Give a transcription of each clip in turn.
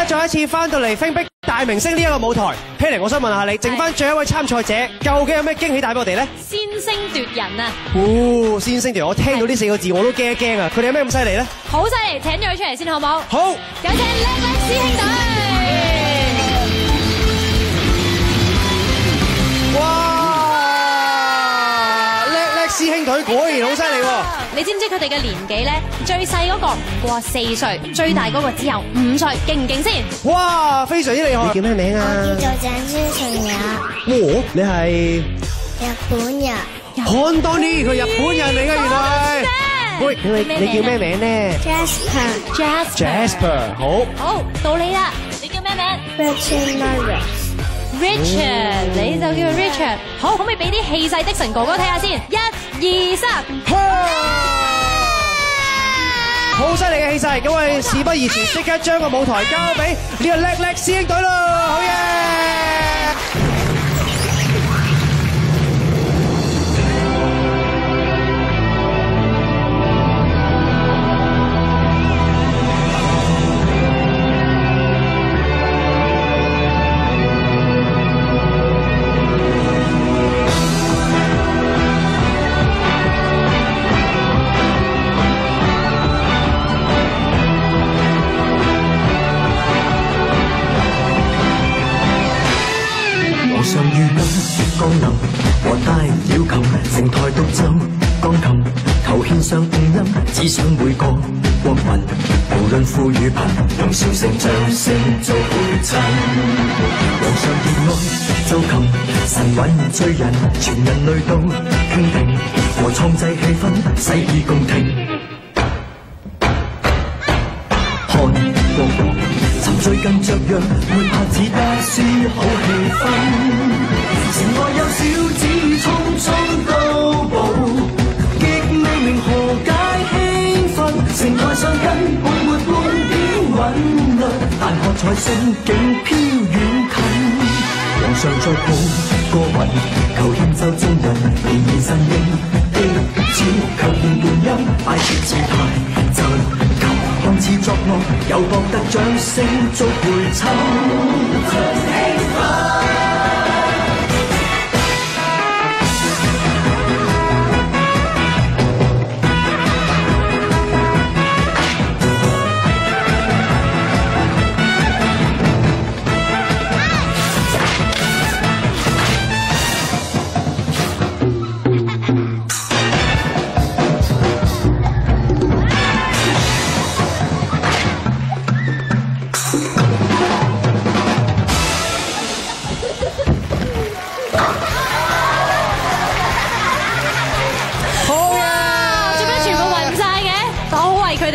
家再一次翻到嚟星碧大明星呢一個舞台 ，Penny， 我想問下你，剩翻最後一位參賽者，究竟有咩驚喜帶俾我哋咧？先聲奪人啊！哦，先聲奪人，我聽到呢4個字我都驚一驚啊！佢哋有咩咁犀利咧？好犀利，請咗佢出嚟先好唔好？好，有請叻叻師兄隊。哇！叻叻師兄隊果然好犀利喎！你知唔知佢哋嘅年紀咧？最細嗰個唔過4歲，最大嗰個只有5歲，勁唔勁先？哇，非常之厲害！你叫咩名啊？我叫做鄭書晴也。哦，你係日本人。看當年佢日本人嚟㗎，原來。喂，你叫咩名咧 ？Jasper。好。好，到你啦！你叫咩名 ？Richard。你就叫 Richard。好，可唔可以俾啲氣勢的神哥哥睇下先？1、2、3。好犀利嘅氣勢，咁我哋事不宜遲，即刻將個舞台交俾呢個叻叻師兄隊咯，好嘢！只想每個光暈，無論富與貧，用笑聲掌聲做陪襯。皇上熱愛奏琴，神韻醉人，全人類都傾聽和創製氣氛，洗耳恭聽。看國樂，沉醉更雀躍，沒拍子得舒好氣氛。城外有小子匆匆到步，極未明何解。城台上根本沒半點韻律，但喝彩聲景飄遠近。皇上在抱歌韻，求獻奏眾人仍然神應的超，求現伴音擺出姿態就及，看似作樂又博得掌聲做陪襯。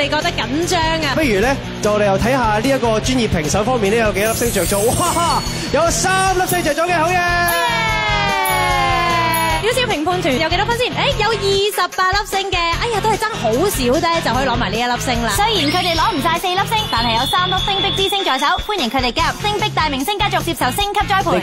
覺得緊張啊！不如咧，就我哋又睇下呢一個專業評審方面咧有幾粒星着咗？哇，有3粒星着咗嘅，好嘢！小小評判團有幾多分先？有28粒星嘅，哎呀，都係爭好少啫，就可以攞埋呢1粒星啦。雖然佢哋攞唔晒4粒星，但係有3粒星的之星在手，歡迎佢哋加入星碧大明星家族，接受星級栽培。